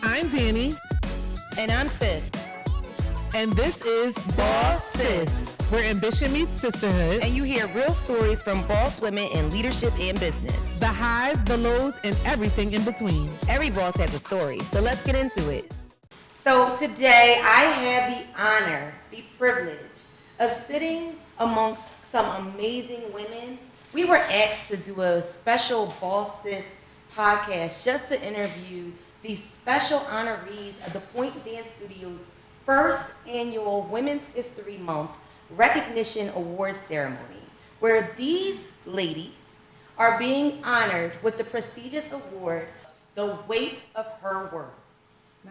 I'm Danny. And I'm Tiff. And this is BosSIS, where ambition meets sisterhood. And you hear real stories from boss women in leadership and business. The highs, the lows, and everything in between. Every boss has a story, so let's get into it. So today I have the honor, the privilege of sitting amongst some amazing women. We were asked to do a special BosSIS podcast just to interview the special honorees of the Pointe Dance Studio's first annual Women's History Month Recognition Award Ceremony, where these ladies are being honored with the prestigious award, The Weight of Her Work.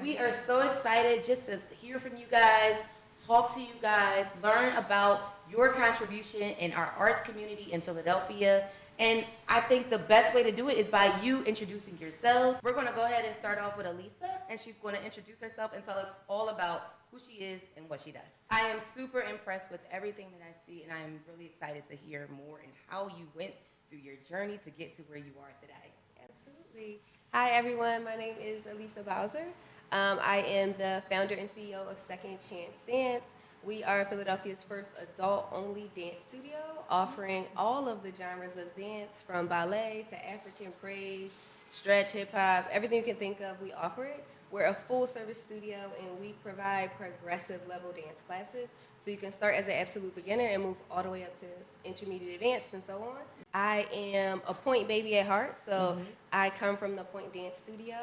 We are so excited just to hear from you guys, talk to you guys, learn about your contribution in our arts community in Philadelphia. And I think the best way to do it is by you introducing yourselves. We're going to go ahead and start off with Alyssa, and she's going to introduce herself and tell us all about who she is and what she does. I am super impressed with everything that I see, and I am really excited to hear more and how you went through your journey to get to where you are today. Absolutely. Hi, everyone. My name is Alyssa Bowser. I am the founder and CEO of Second Chance Dance. We are Philadelphia's first adult-only dance studio, offering all of the genres of dance, from ballet to African praise, stretch, hip-hop, everything you can think of, we offer it. We're a full-service studio, and we provide progressive-level dance classes, so you can start as an absolute beginner and move all the way up to intermediate advanced and so on. I am a Pointe baby at heart, so I come from the Pointe Dance Studio.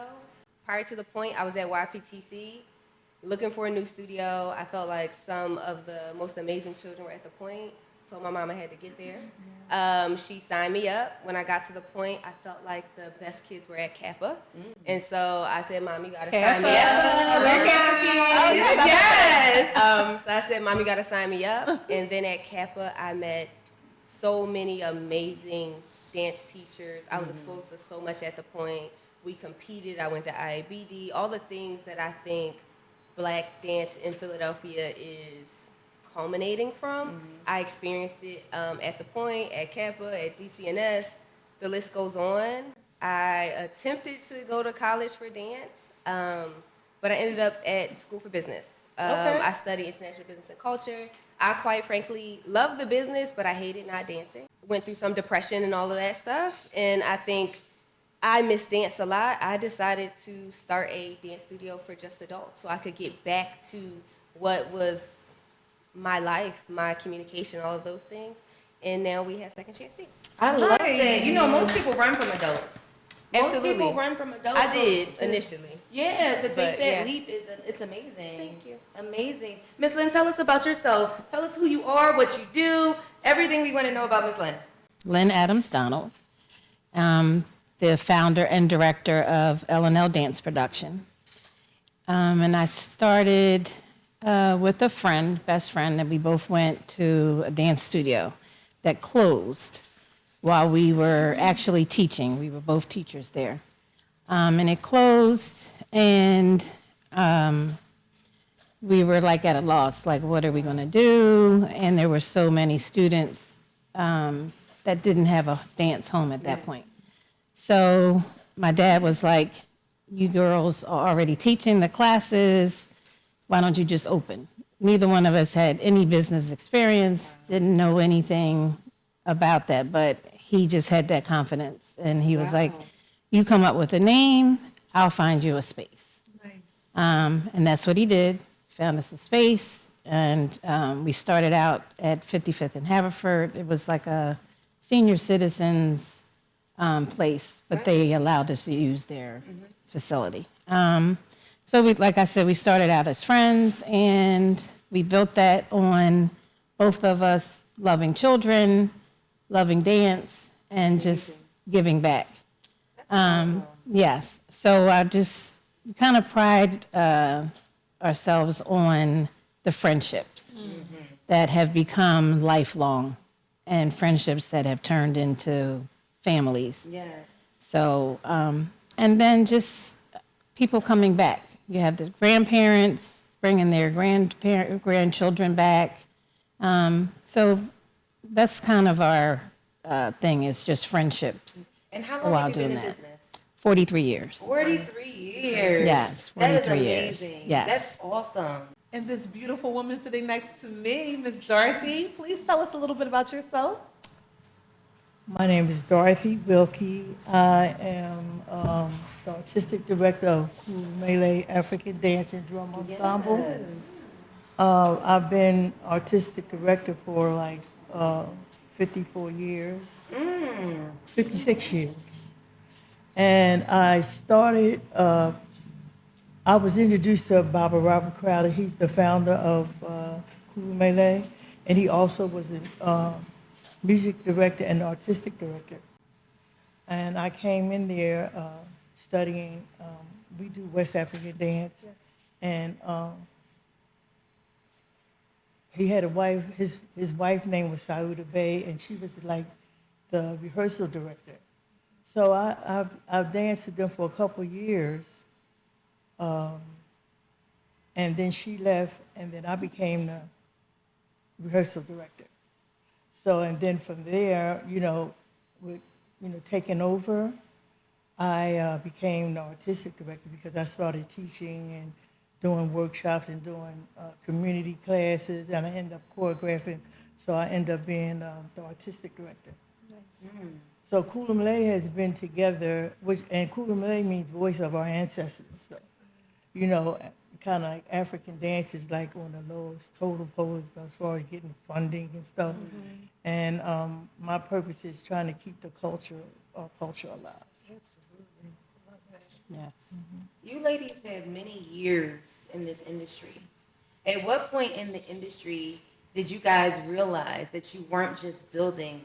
Prior to the Pointe, I was at YPTC looking for a new studio. I felt like some of the most amazing children were at the Pointe. Told my mom I had to get there. She signed me up. When I got to the Pointe, I felt like the best kids were at Kappa. And so I said, Mom, you gotta sign me up. We're Kappa kids. Oh, yes. So I said, Mom, you gotta sign me up. And then at Kappa, I met so many amazing dance teachers. I was exposed to so much at the Pointe. We competed. I went to IABD. All the things that I think Black dance in Philadelphia is culminating from. I experienced it at the Pointe, at Kappa, at DCNS. The list goes on. I attempted to go to college for dance, but I ended up at School for Business. I studied international business and culture. I quite frankly love the business, but I hated not dancing. Went through some depression and all of that stuff, and I think I miss dance a lot. I decided to start a dance studio for just adults so I could get back to what was my life, my communication, all of those things. And now we have Second Chance Dance. I love it. You know, most people run from adults. Absolutely. Most people run from adults. I did initially. Yeah, to take that leap it's amazing. Thank you. Amazing. Miss Lynn, tell us about yourself. Tell us who you are, what you do, everything we want to know about Miss Lynn. Lynn Adams Donald, the founder and director of L&L Dance Production. And I started with a friend, best friend, that we both went to a dance studio that closed while we were actually teaching. We were both teachers there. And it closed, and we were like at a loss, like, what are we gonna do? And there were so many students that didn't have a dance home at that point. So my dad was like, you girls are already teaching the classes, why don't you just open? Neither one of us had any business experience, didn't know anything about that, but he just had that confidence. And he was like, you come up with a name, I'll find you a space. Nice. And that's what he did, found us a space, and we started out at 55th and Haverford. It was like a senior citizens place, but they allowed us to use their facility. So we, like I said, we started out as friends, and we built that on both of us loving children, loving dance, and just giving back. Yes, so I just kind of pride ourselves on the friendships that have become lifelong, and friendships that have turned into families. Yes. So, and then just people coming back. You have the grandparents bringing their grandchildren back. So that's kind of our thing, is just friendships. And how long while have you been doing in that. business? 43 years. 43 years. Yes, That is 43 years. amazing. Yes. That's awesome. And this beautiful woman sitting next to me, Miss Dorothy, please tell us a little bit about yourself. My name is Dorothy Wilkie. I am the artistic director of Kulu Mele African Dance and Drum Ensemble. I've been artistic director for like 54 years, 56 years. And I started, I was introduced to Baba Robert Crowder. He's the founder of Kulu Mele, and he also was a music director and artistic director. And I came in there studying, we do West African dance. Yes. And he had a wife, his wife name was Sauda Bey, and she was like the rehearsal director. So I've danced with them for a couple years. And then she left, and then I became the rehearsal director. So, and then from there, with taking over, I became the artistic director because I started teaching and doing workshops and doing community classes, and I ended up choreographing. So I ended up being the artistic director. Nice. So Kulu Mele has been together, and Kulu Mele means voice of our ancestors. So, kind of like African dance is like on the lowest total poles as far as getting funding and stuff. Mm-hmm. And my purpose is trying to keep our culture alive. Absolutely. Yes. Mm-hmm. You ladies have many years in this industry. At what point in the industry did you guys realize that you weren't just building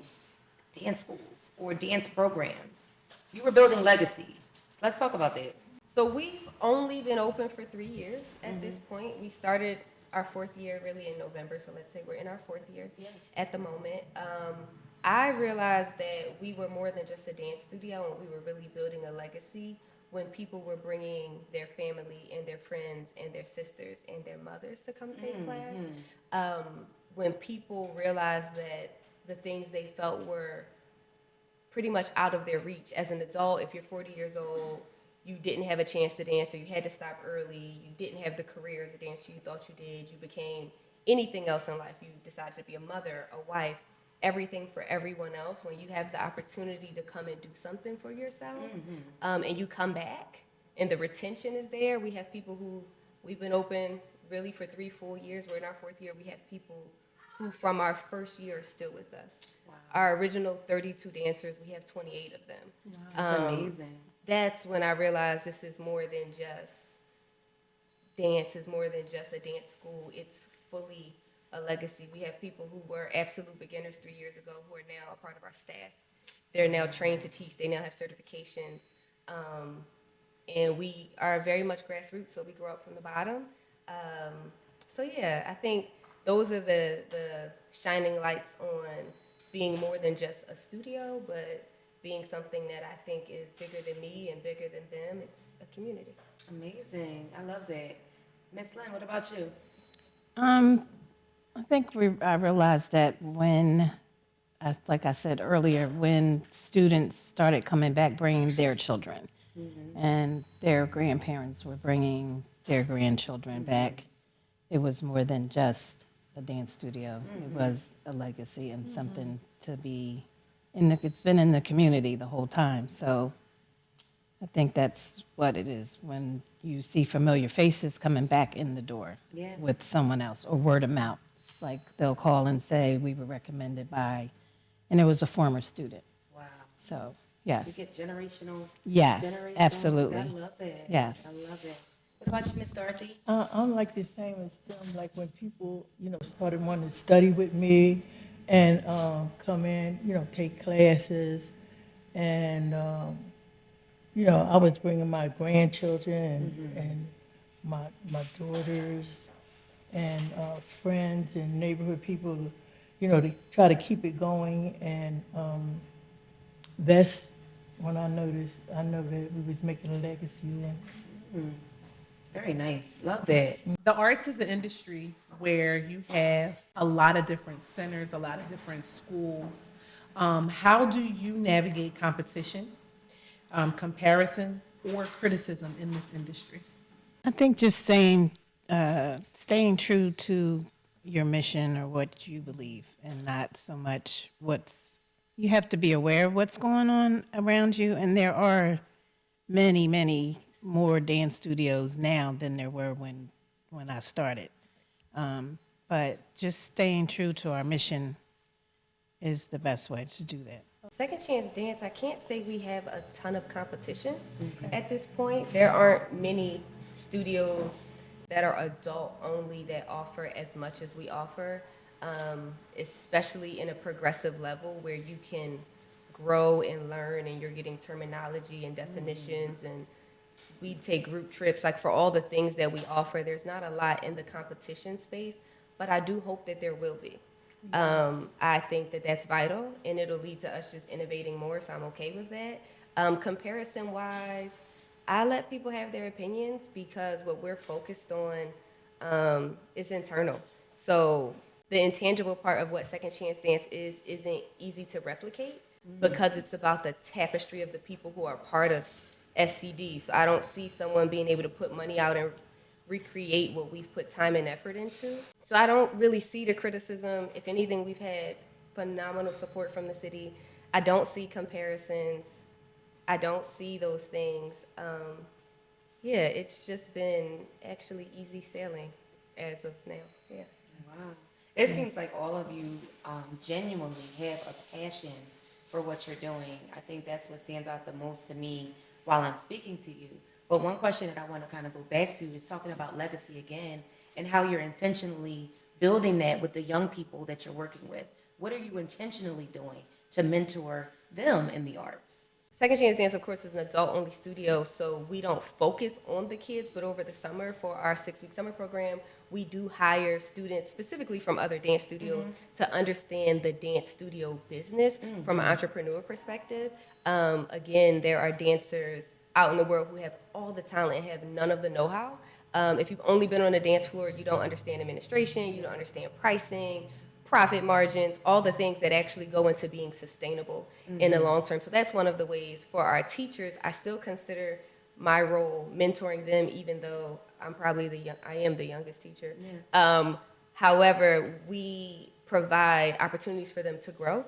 dance schools or dance programs? You were building legacy. Let's talk about that. So we've only been open for 3 years at this point. We started our 4th year really in November, so let's say we're in our 4th year at the moment. I realized that we were more than just a dance studio, and we were really building a legacy when people were bringing their family and their friends and their sisters and their mothers to come take class. When people realized that the things they felt were pretty much out of their reach. As an adult, if you're 40 years old, you didn't have a chance to dance, or you had to stop early, you didn't have the career as a dancer you thought you did, you became anything else in life, you decided to be a mother, a wife, everything for everyone else. When you have the opportunity to come and do something for yourself, and you come back, and the retention is there. We have people who, we've been open really for 3 full years, we're in our 4th year, we have people who from our 1st year are still with us. Wow. Our original 32 dancers, we have 28 of them. Wow. That's amazing. That's when I realized this is more than just dance, it's more than just a dance school, it's fully a legacy. We have people who were absolute beginners 3 years ago who are now a part of our staff. They're now trained to teach, they now have certifications. And we are very much grassroots, so we grow up from the bottom. So yeah, I think those are the shining lights on being more than just a studio, but being something that I think is bigger than me and bigger than them. It's a community. Amazing. I love that. Miss Lynn, what about you? I think I realized that when, like I said earlier, when students started coming back bringing their children, and their grandparents were bringing their grandchildren back, it was more than just a dance studio. It was a legacy and something to be it's been in the community the whole time. So I think that's what it is when you see familiar faces coming back in the door with someone else, or word of mouth. It's like they'll call and say, we were recommended by, and it was a former student. Wow. So, yes. You get generational. Yes, absolutely. I love that. Yes. I love it. What about you, Miss Dorothy? I'm like the same as them. Like when people, started wanting to study with me and come in, take classes. And, I was bringing my grandchildren and my daughters and friends and neighborhood people, to try to keep it going. And that's when I know that we was making a legacy then. Very nice. Love that. The arts is an industry where you have a lot of different centers, a lot of different schools. How do you navigate competition? comparison or criticism in this industry? I think just staying true to your mission or what you believe, and not so much you have to be aware of what's going on around you. And there are many, many more dance studios now than there were when I started. But just staying true to our mission is the best way to do that. Second Chance Dance, I can't say we have a ton of competition at this point. There aren't many studios that are adult only that offer as much as we offer, especially in a progressive level where you can grow and learn and you're getting terminology and definitions, and we take group trips. Like, for all the things that we offer, there's not a lot in the competition space, but I do hope that there will be. I think that that's vital, and it'll lead to us just innovating more, so I'm okay with that. Comparison-wise, I let people have their opinions because what we're focused on is internal. So the intangible part of what Second Chance Dance isn't easy to replicate because it's about the tapestry of the people who are part of SCD. So I don't see someone being able to put money out and recreate what we've put time and effort into. So I don't really see the criticism. If anything, we've had phenomenal support from the city. I don't see comparisons. I don't see those things. Yeah, it's just been actually easy sailing as of now. Yeah. Wow. It seems like all of you genuinely have a passion for what you're doing. I think that's what stands out the most to me while I'm speaking to you. But one question that I want to kind of go back to is talking about legacy again and how you're intentionally building that with the young people that you're working with. What are you intentionally doing to mentor them in the arts? Second Chance Dance, of course, is an adult-only studio, so we don't focus on the kids, but over the summer for our 6-week summer program, we do hire students specifically from other dance studios to understand the dance studio business from an entrepreneur perspective. Again, there are dancers out in the world who have all the talent and have none of the know-how. If you've only been on a dance floor, you don't understand administration, you don't understand pricing, profit margins, all the things that actually go into being sustainable in the long term. So that's one of the ways for our teachers. I still consider my role mentoring them, even though I am the youngest teacher. Yeah. However, we provide opportunities for them to grow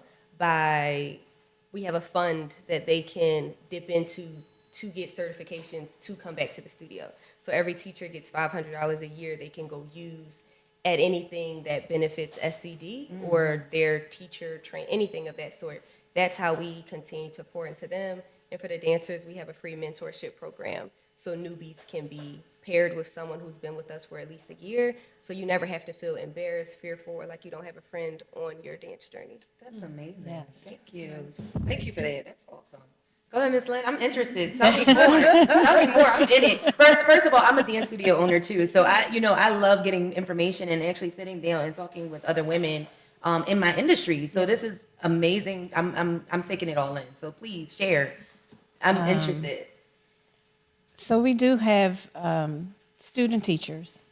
we have a fund that they can dip into to get certifications to come back to the studio. So every teacher gets $500 a year they can go use at anything that benefits SCD or their teacher train, anything of that sort. That's how we continue to pour into them. And for the dancers, we have a free mentorship program. So newbies can be paired with someone who's been with us for at least a year. So you never have to feel embarrassed, fearful, or like you don't have a friend on your dance journey. That's amazing. Yes. Thank you. Thank you for that. That's awesome. Go ahead, Ms. Lynn. I'm interested. Tell me more. Tell me more. I'm in it. First of all, I'm a dance studio owner too, so I love getting information and actually sitting down and talking with other women in my industry. So this is amazing. I'm taking it all in. So please share. I'm interested. So we do have student teachers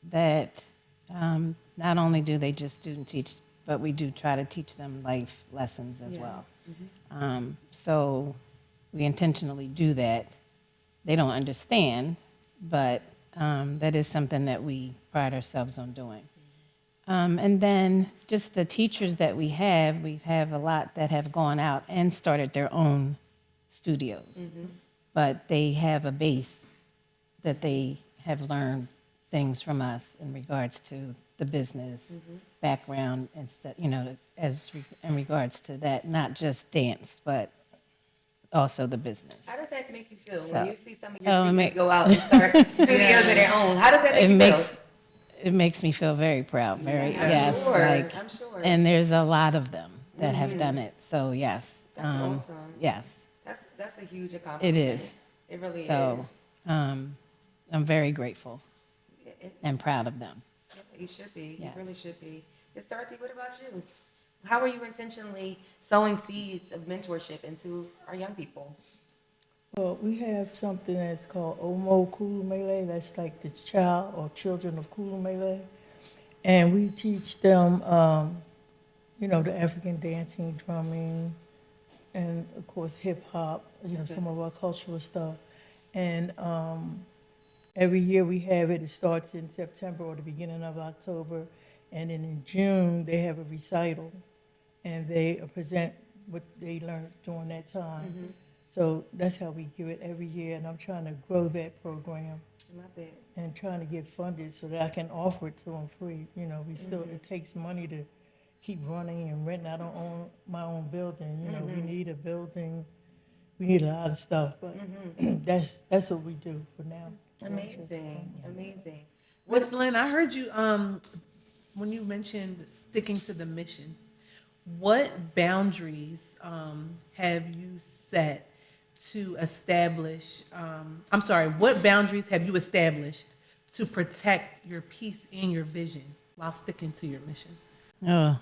that not only do they just student teach, but we do try to teach them life lessons as well. So we intentionally do that. They don't understand, but that is something that we pride ourselves on doing. And then just the teachers that we have a lot that have gone out and started their own studios, but they have a base that they have learned things from us in regards to the business background, and in regards to that, not just dance, but also the business. How does that make you feel So, when you see some of your students go out and start studios of their own? How does that make you feel? It makes me feel very proud. Very I'm sure. And there's a lot of them that have done it. So yes, That's awesome. yes, That's a huge accomplishment. it is. It really So is. I'm very grateful and proud of them. You should be. Yes. You really should be. Ms. Dorothy, what about you? How are you intentionally sowing seeds of mentorship into our young people? Well, we have something that's called Kulu Mele. That's like the child or children of Kulu Mele. And we teach them, the African dancing, drumming, and of course hip hop, some of our cultural stuff. And every year we have it. It starts in September or the beginning of October. And then in June, they have a recital. And they present what they learned during that time. So that's how we do it every year. And I'm trying to grow that program. Love it. And trying to get funded so that I can offer it to them free. We still, it takes money to keep running and renting. I don't own my own building. We need a building. We need a lot of stuff, but that's what we do for now. Amazing, amazing. Miss Lynn, I heard you when you mentioned sticking to the mission. What boundaries have you set to establish? What boundaries have you established to protect your peace and your vision while sticking to your mission? Oh,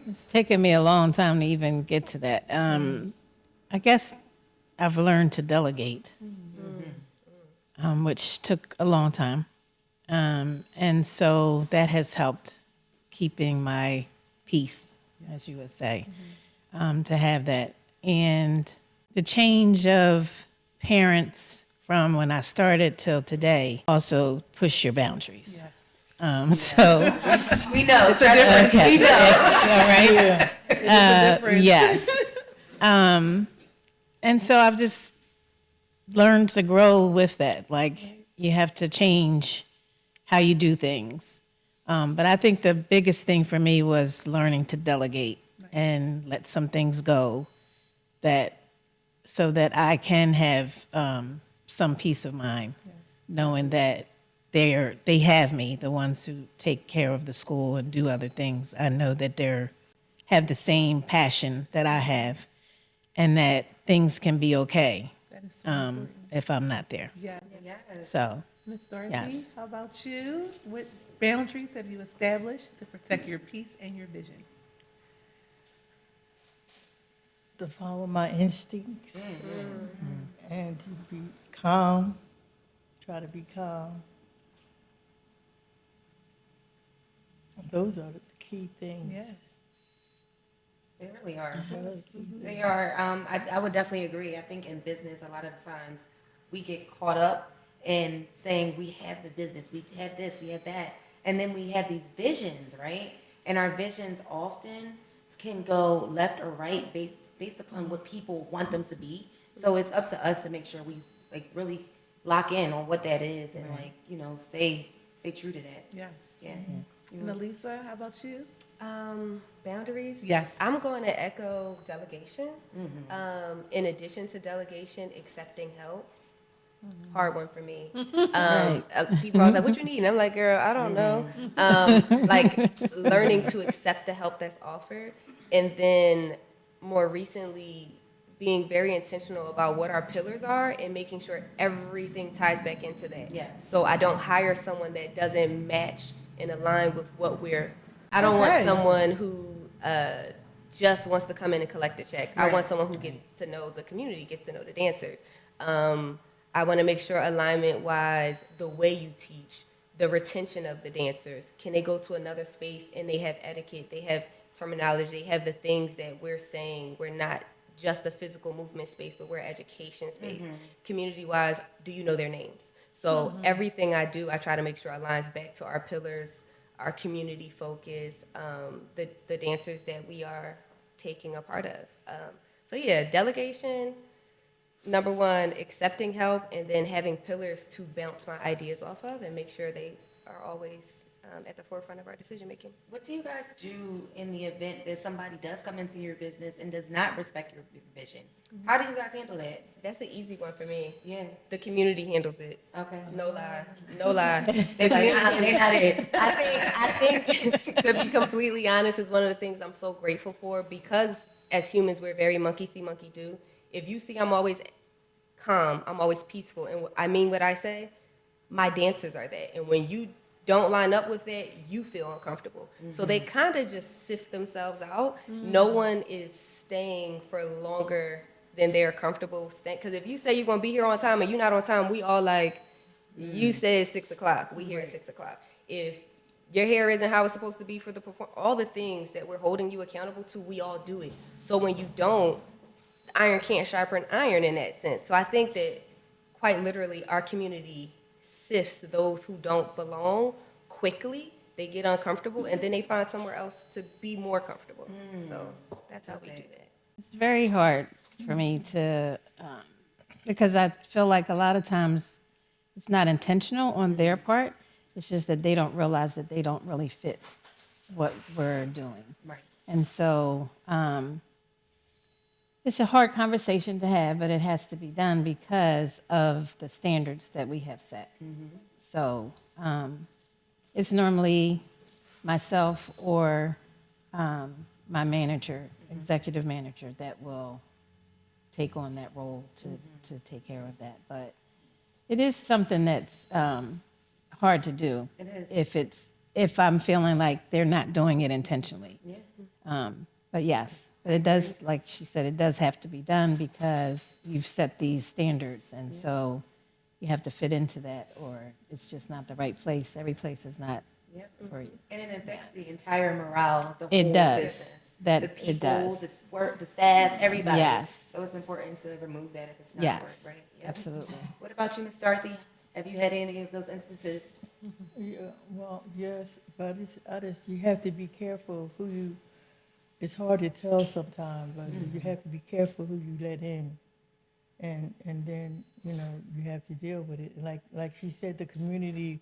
it's taken me a long time to even get to that. I guess I've learned to delegate, which took a long time. And so that has helped keeping my peace, as you would say, to have that. And the change of parents from when I started till today also push your boundaries. Yes. So We know. It's a difference. okay, We know. it's all right. It's a difference. Yes. And so I've just learned to grow with that. Like, you have to change how you do things. But I think the biggest thing for me was learning to delegate and let some things go, so that I can have some peace of mind, knowing that they have me, the ones who take care of the school and do other things. I know that they have the same passion that I have, and that things can be okay That is so important. if I'm not there. Yes. So, Miss Dorothy, Yes. how about you? What boundaries have you established to protect your peace and your vision? To follow my instincts and to be calm, try to be calm. Those are the key things. Yes. They really are. Those are the key things. They are. I would definitely agree. I think in business, a lot of the times we get caught up in saying we have the business, we have this, we have that, and then we have these visions, right? And our visions often can go left or right based upon what people want them to be. So it's up to us to make sure we really lock in on what that is and stay true to that. Yes. Yeah. And Alyssa, how about you? Boundaries? Yes. I'm going to echo delegation. In addition to delegation, accepting help. Hard one for me. People always like, what you need? And I'm like, girl, I don't know. Learning to accept the help that's offered. And then more recently, being very intentional about what our pillars are and making sure everything ties back into that. Yes. So I don't hire someone that doesn't match and align with what I don't want someone who just wants to come in and collect a check. Right. I want someone who gets to know the community, gets to know the dancers. I want to make sure alignment-wise, the way you teach, the retention of the dancers, can they go to another space and they have etiquette, they have terminology, they have the things that we're saying. We're not just a physical movement space, but we're an education space. Community-wise, do you know their names? So everything I do, I try to make sure aligns back to our pillars, our community focus, the dancers that we are taking a part of. So yeah, delegation, number one, accepting help, and then having pillars to bounce my ideas off of and make sure they are always at the forefront of our decision making. What do you guys do in the event that somebody does come into your business and does not respect your vision? How do you guys handle that? That's the easy one for me. Yeah. The community handles it. Okay. No lie. No lie. They're like, they're not it. I think to be completely honest is one of the things I'm so grateful for, because as humans we're very monkey see, monkey do. If you see I'm always calm, I'm always peaceful, and I mean what I say, my dancers are that. And when you don't line up with that, you feel uncomfortable. So they kind of just sift themselves out. No one is staying for longer than they're comfortable staying. Because if you say you're going to be here on time and you're not on time, we all like, you said 6 o'clock. We here at 6 o'clock. If your hair isn't how it's supposed to be for the performance, all the things that we're holding you accountable to, we all do it. So when you don't, iron can't sharpen iron in that sense. So I think that quite literally our community sifts those who don't belong quickly. They get uncomfortable and then they find somewhere else to be more comfortable. So that's how we do that. It's very hard for me to, because I feel like a lot of times it's not intentional on their part. It's just that they don't realize that they don't really fit what we're doing. Right. And so it's a hard conversation to have, but it has to be done because of the standards that we have set. So it's normally myself or my manager, executive manager, that will take on that role to take care of that. But it is something that's hard to do. It is. If I'm feeling like they're not doing it intentionally. Yeah. But yes, but it does, like she said, it does have to be done because you've set these standards, and so you have to fit into that, or it's just not the right place. Every place is not for you. And it affects the entire morale, the It whole does. business. That the people, it does. the work, the staff, everybody. Yes. So it's important to remove that if it's not Yes, work, right? Yeah. absolutely. What about you, Miss Dorothy? Have you had any of those instances? Yeah, well, yes, but you have to be careful who you, it's hard to tell sometimes, but you have to be careful who you let in. And then, you have to deal with it. Like she said, the community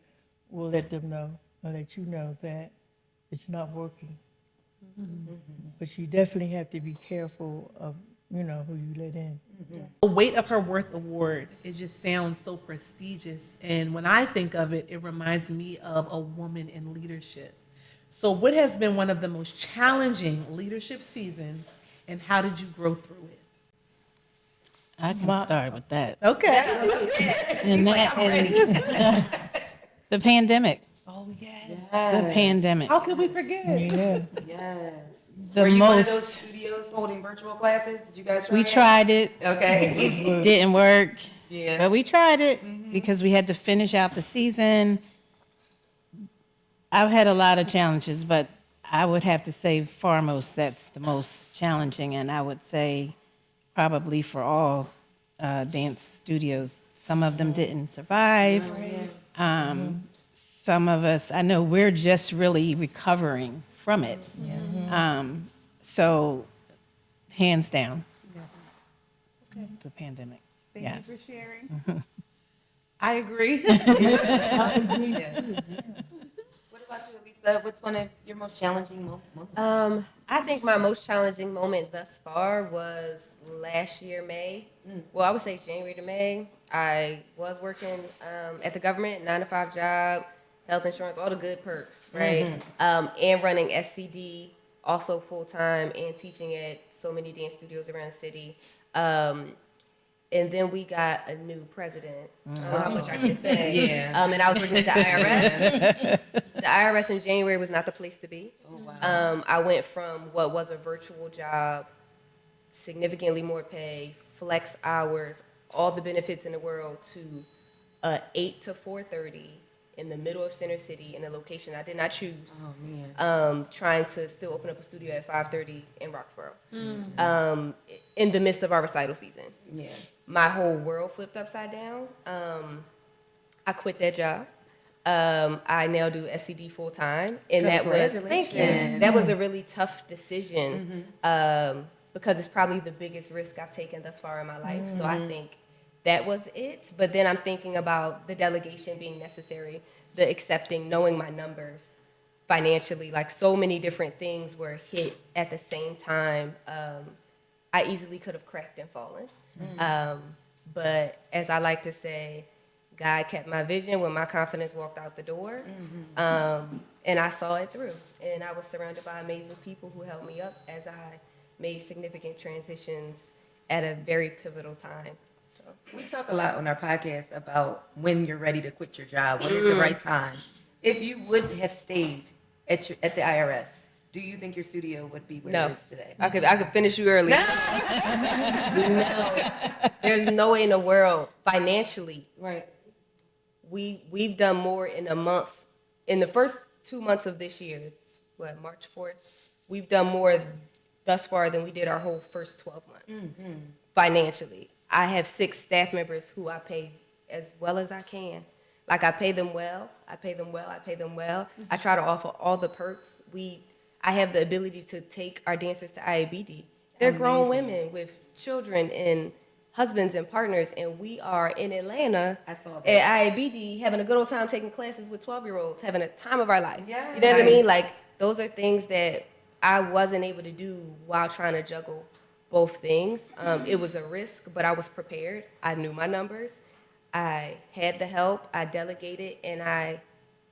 will let them know, or let you know that it's not working. But you definitely have to be careful of, who you let in. The Weight of Her Worth Award, it just sounds so prestigious. And when I think of it, it reminds me of a woman in leadership. So what has been one of the most challenging leadership seasons, and how did you grow through it? I can start with that. Okay. And that is the pandemic. Oh, yes. The pandemic. How could we forget? Yeah. Yes. The Were you one of those most. studios holding virtual classes? Did you guys try We it? tried it. Okay. Didn't work. Yeah. But we tried it because we had to finish out the season. I've had a lot of challenges, but I would have to say foremost that's the most challenging, and I would say probably for all dance studios. Some of them didn't survive. Some of us, I know we're just really recovering from it. So hands down, the pandemic. Thank you for sharing. I agree. What about you, Alyssa? What's one of your most challenging moments? I think my most challenging moment thus far was last year, May. Well, I would say January to May. I was working at the government, 9-to-5 job, health insurance, all the good perks, right? And running SCD, also full-time, and teaching at so many dance studios around the city. And then we got a new president. I don't know how much I can say. Yeah. And I was working with the IRS. The IRS in January was not the place to be. Oh, wow. I went from what was a virtual job, significantly more pay, flex hours, all the benefits in the world, to 8 to 4:30 in the middle of Center City in a location I did not choose. Oh, man. Trying to still open up a studio at 5:30 in Roxborough. In the midst of our recital season. Yeah. My whole world flipped upside down. I quit that job. I now do SCD full time, and that was thank you. That was a really tough decision because it's probably the biggest risk I've taken thus far in my life. So I think that was it. But then I'm thinking about the delegation being necessary, the accepting, knowing my numbers financially. Like so many different things were hit at the same time. I easily could have cracked and fallen. But as I like to say, God kept my vision when my confidence walked out the door. And I saw it through. And I was surrounded by amazing people who helped me up as I made significant transitions at a very pivotal time. So We talk a lot on our podcast about when you're ready to quit your job, when is the right time. If you would have stayed at the IRS, do you think your studio would be where it is today? I could finish you early. No. There's no way in the world financially. Right. We've done more in a month. In the first 2 months of this year, it's what, March 4th? We've done more thus far than we did our whole first 12 months financially. I have 6 staff members who I pay as well as I can. Like, I pay them well, I pay them well, I pay them well. I try to offer all the perks. I have the ability to take our dancers to IABD. They're grown women with children and husbands and partners, and we are in Atlanta at IABD having a good old time taking classes with 12-year-olds, having a time of our life. Yeah. You know what I mean? Like, those are things that I wasn't able to do while trying to juggle both things. It was a risk, but I was prepared. I knew my numbers. I had the help. I delegated, and I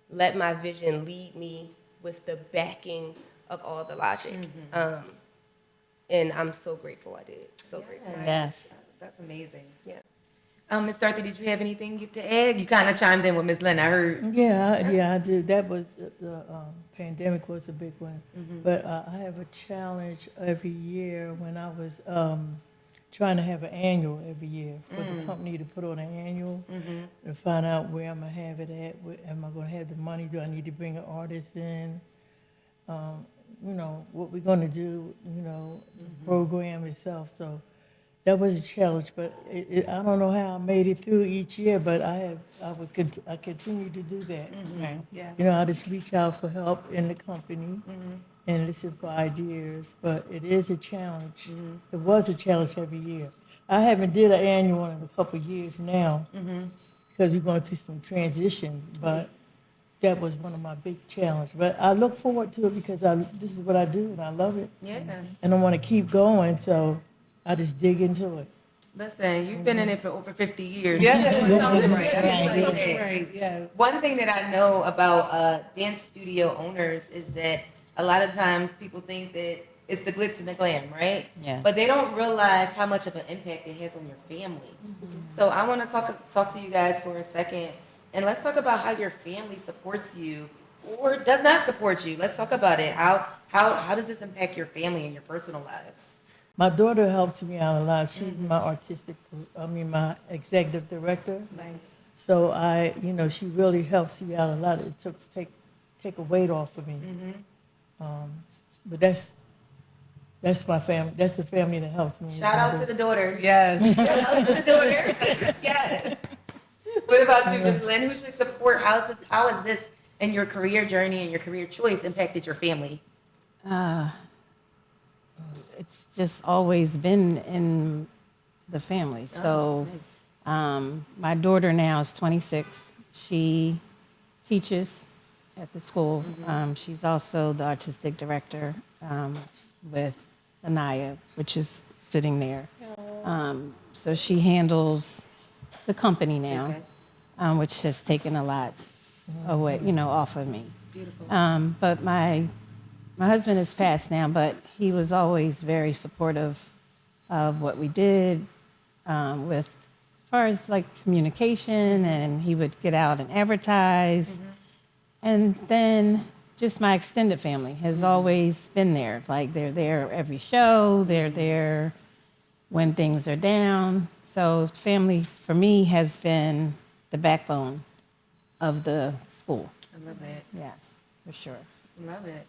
let my vision lead me with the backing of all the logic. And I'm so grateful I did. So grateful. Yes. That's amazing. Yeah. Miss Dorothy, did you have anything to add? You kind of chimed in with Miss Lynn, I heard. Yeah, I did. That was, the pandemic was a big one. But I have a challenge every year when I was trying to have an annual every year for the company to put on an annual to find out where I'm going to have it at. Am I going to have the money? Do I need to bring an artist in? You know, what we're going to do, you know, the program itself. So that was a challenge, but I don't know how I made it through each year, but I continue to do that. Right. Yeah. You know, I just reach out for help in the company and listen for ideas, but it is a challenge. It was a challenge every year. I haven't did an annual in a couple of years now because we're going through some transition, but that was one of my big challenges. But I look forward to it because this is what I do and I love it. Yeah. And I want to keep going, so I just dig into it. Listen, you've been in it for over 50 years. Yeah. You're doing something right. I mean, like Right. that. Right. Yes. One thing that I know about dance studio owners is that a lot of times people think that it's the glitz and the glam, right? Yes. But they don't realize how much of an impact it has on your family. So I want to talk to you guys for a second, and let's talk about how your family supports you or does not support you. Let's talk about it. How does this impact your family and your personal lives? My daughter helps me out a lot. She's my my executive director. Nice. So she really helps me out a lot. It took to take a weight off of me. But that's my family. That's the family that helps me. Shout out to the daughter. Yes. Shout out to the daughter. Yes. What about you, Ms. Lynn? Who should support? How has this and your career journey and your career choice impacted your family? It's just always been in the family. So my daughter now is 26. She teaches at the school. She's also the artistic director with Anaya, which is sitting there. So she handles the company now, which has taken a lot away, off of me. Beautiful. But my husband has passed now, but he was always very supportive of what we did with as far as like communication, and he would get out and advertise. And then just my extended family has always been there. Like they're there every show, they're there when things are down. So family for me has been the backbone of the school. I love that. Yes, for sure. Love it.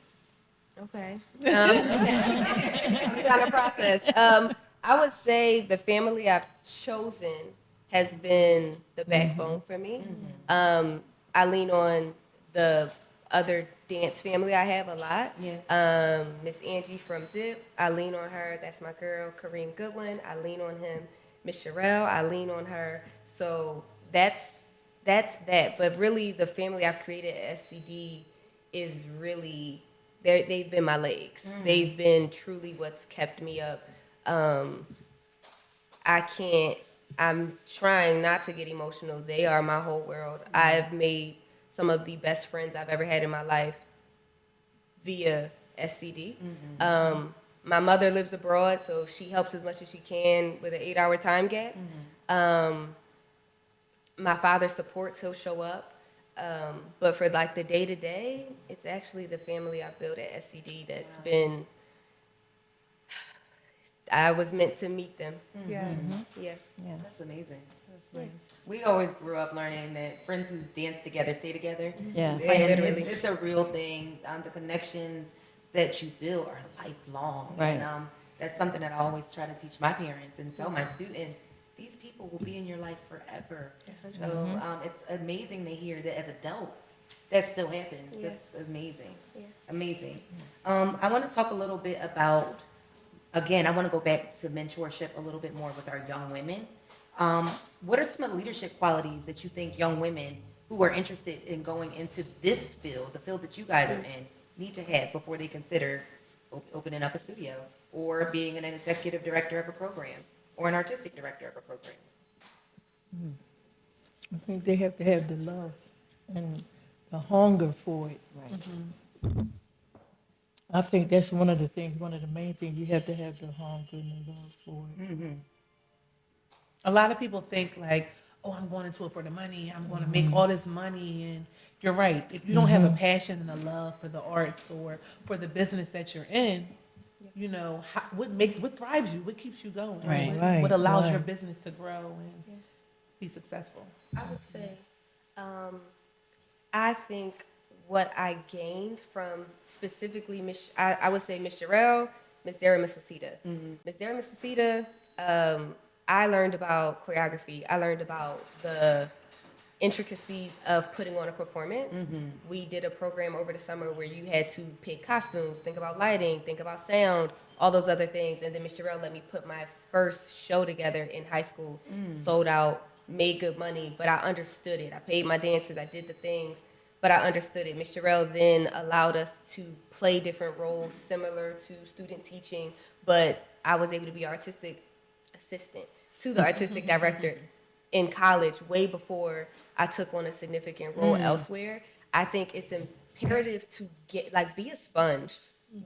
Okay. I'm trying to process. I would say the family I've chosen has been the backbone for me. I lean on the other dance family I have a lot. Yeah. Miss Angie from Dip, I lean on her. That's my girl. Kareem Goodwin, I lean on him. Miss Sherelle, I lean on her. So that's that. But really, the family I've created at SCD is really, they've been my legs. They've been truly what's kept me up. I'm trying not to get emotional. They are my whole world. I've made some of the best friends I've ever had in my life via SCD. My mother lives abroad, so she helps as much as she can with an 8-hour time gap. My father supports, he'll show up. But for like the day-to-day, it's actually the family I built at SCD that's been, I was meant to meet them. Yeah. Yeah. Yes. That's amazing. That's nice. We always grew up learning that friends who dance together stay together. Yes. And Literally. it's a real thing. The connections that you build are lifelong. Right. And that's something that I always try to teach my parents and tell my students. These people will be in your life forever. So it's amazing to hear that as adults, that still happens. That's amazing. Amazing. I want to talk a little bit about, again, I want to go back to mentorship a little bit more with our young women. What are some of the leadership qualities that you think young women who are interested in going into this field, the field that you guys are in, need to have before they consider opening up a studio or being an executive director of a program or an artistic director of a program? I think they have to have the love and the hunger for it. Right. I think that's one of the things, one of the main things. You have to have the hunger and the love for it. A lot of people think like, oh, I'm going into it for the money. I'm going to make all this money. And you're right. If you don't have a passion and a love for the arts or for the business that you're in, you know, what thrives you? What keeps you going? Right. What allows your Right. business to grow and be successful? I would say, I think what I gained from specifically I would say Miss Sherelle, Miss Dara, Miss Asita. Miss Dara, Miss Asita, I learned about choreography. I learned about the intricacies of putting on a performance. We did a program over the summer where you had to pick costumes, think about lighting, think about sound, all those other things. And then Miss Sherelle let me put my first show together in high school, sold out, made good money, but I understood it. I paid my dancers, I did the things, but I understood it. Miss Sherelle then allowed us to play different roles similar to student teaching, but I was able to be artistic assistant to the artistic director in college way before I took on a significant role elsewhere. I think it's imperative to be a sponge.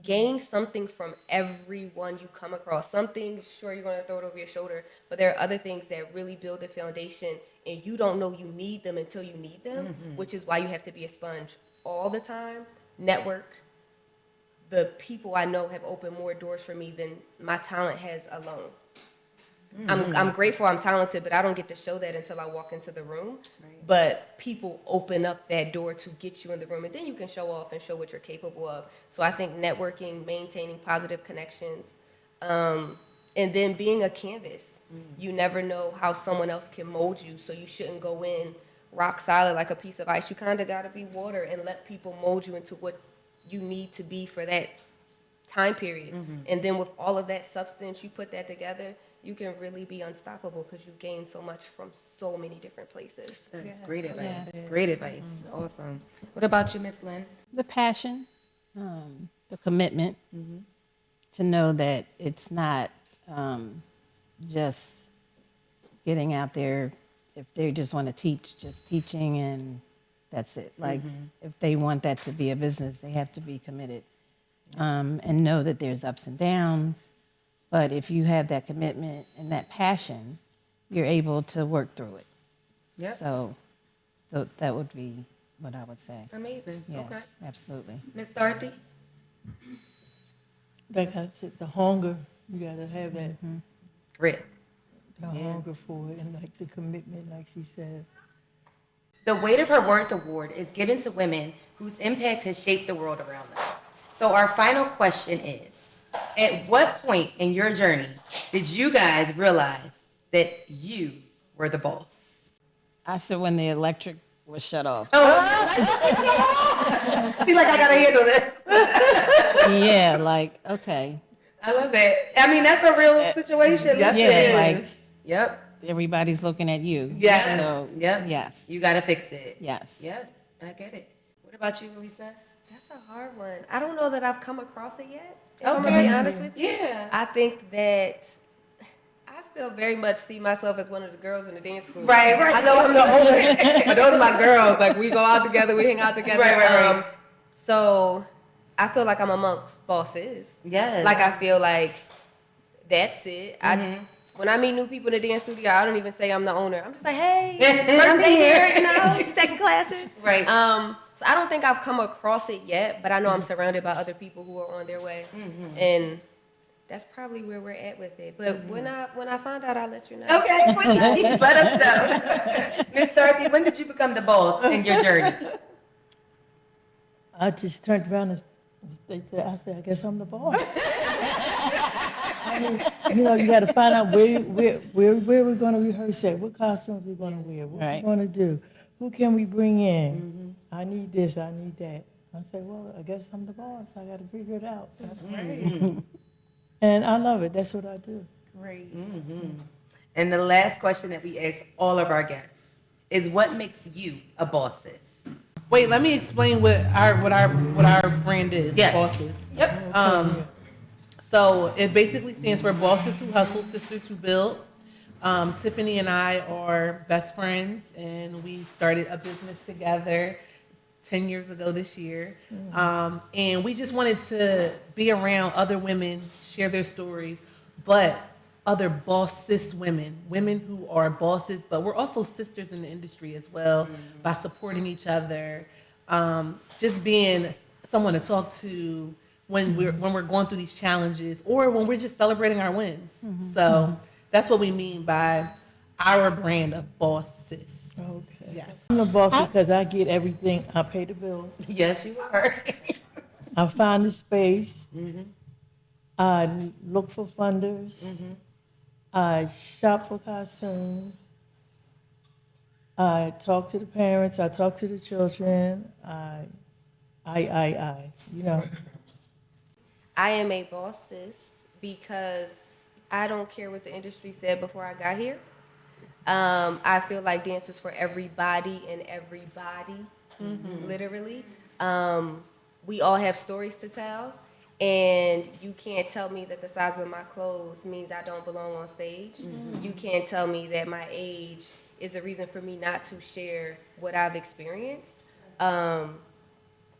Gain something from everyone you come across. Something, sure, you're going to throw it over your shoulder, but there are other things that really build the foundation, and you don't know you need them until you need them, which is why you have to be a sponge all the time. Network. The people I know have opened more doors for me than my talent has alone. I'm grateful I'm talented, but I don't get to show that until I walk into the room. Right. But people open up that door to get you in the room, and then you can show off and show what you're capable of. So I think networking, maintaining positive connections, and then being a canvas. You never know how someone else can mold you, so you shouldn't go in rock solid like a piece of ice. You kind of got to be water and let people mold you into what you need to be for that time period. And then with all of that substance, you put that together, you can really be unstoppable because you gain so much from so many different places. That's great advice. Yes. Great advice. Awesome. What about you, Miss Lynn? The passion, the commitment to know that it's not just getting out there. If they just want to teach, just teaching and that's it. Like if they want that to be a business, they have to be committed and know that there's ups and downs. But if you have that commitment and that passion, you're able to work through it. Yep. So that would be what I would say. Amazing. Yes, Okay. absolutely. Miss Dorothy? Like I said, the hunger, you got to have that, Grit. the hunger for it, and like the commitment, like she said. The Weight of Her Worth Award is given to women whose impact has shaped the world around them. So our final question is, at what point in your journey did you guys realize that you were the boss? I said when the electric was shut off. She's like, I gotta handle this. Yeah, like, okay. I love it. I mean, that's a real situation. Yeah, Listen. like Yep. everybody's looking at you. Yes. So, Yep. yes. You gotta fix it. Yes. Yes, I get it. What about you, Alyssa? That's a hard one. I don't know that I've come across it yet. If Okay. I'm gonna be honest with you. Yeah. I think that I still very much see myself as one of the girls in the dance group. Right. I know I'm the older, but those are my girls. Like we go out together, we hang out together. Right. So I feel like I'm amongst bosses. Yes. Like I feel like that's it. When I meet new people in the dance studio, I don't even say I'm the owner. I'm just like, hey, first day here, you know, you taking classes. Right. So I don't think I've come across it yet, but I know I'm surrounded by other people who are on their way, and that's probably where we're at with it. But when I find out, I'll let you know. Okay, please let us know. Miss Dorothy, when did you become the boss in your journey? I just turned around and They said, I said, I guess I'm the boss. I mean, you got to find out where we're going to rehearse at, what costumes we're going to wear, what Right. we're going to do, who can we bring in? I need this, I need that. I said, well, I guess I'm the boss. I got to figure it out. That's right. And I love it. That's what I do. Great. And the last question that we ask all of our guests is, what makes you a BosSIS? Wait, let me explain what our brand is. Yes. BosSIS. Yep. So it basically stands for Bosses Who Hustle, Sisters Who Build. Tiffany and I are best friends, and we started a business together 10 years ago this year. And we just wanted to be around other women, share their stories, but other BosSIS women who are bosses, but we're also sisters in the industry as well, by supporting each other, just being someone to talk to when we're going through these challenges, or when we're just celebrating our wins. So that's what we mean by our brand of BosSIS. Okay. Yes. I'm the boss because I get everything. I pay the bills. Yes, you are. I find the space. I look for funders. I shop for costumes. I talk to the parents. I talk to the children. You know. I am a BosSIS because I don't care what the industry said before I got here. I feel like dance is for everybody and everybody, literally. We all have stories to tell, and you can't tell me that the size of my clothes means I don't belong on stage. You can't tell me that my age is a reason for me not to share what I've experienced. And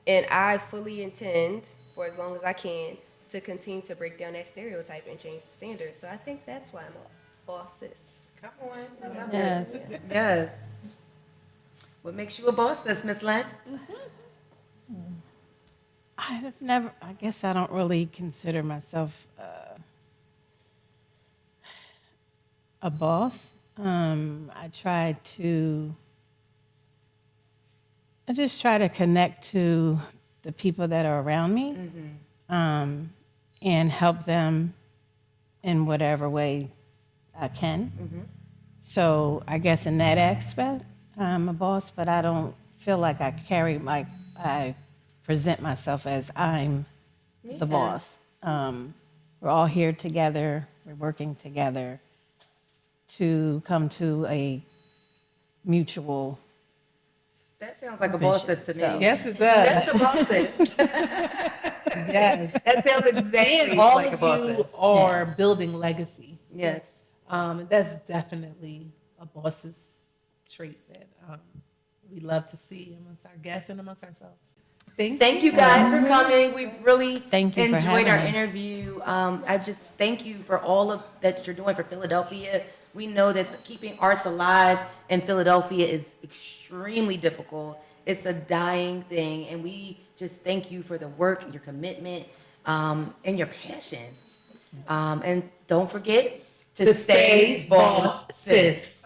I fully intend, for as long as I can, to continue to break down that stereotype and change the standards. So I think that's why I'm a BosSIS. Come on. I love Yes. it. Yes. What makes you a BosSIS, Miss Lynn? I guess I don't really consider myself a boss. I just try to connect to the people that are around me, and help them in whatever way I can. So I guess in that aspect, I'm a boss, but I don't feel like I present myself as I'm the boss. We're all here together. We're working together to come to a mutual. That sounds like a BosSIS to me. So- Yes, it does. That's a BosSIS. Yes. That sounds exactly And all like a of you BosSIS. are building legacy. Yes. That's definitely a boss's trait that we love to see amongst our guests and amongst ourselves. Thank you guys for coming. We really Thank you for enjoyed our having us. interview. I just thank you for all of that you're doing for Philadelphia. We know that keeping arts alive in Philadelphia is extremely difficult. It's a dying thing, and we just thank you for the work and your commitment and your passion. And don't forget to stay boss, sis.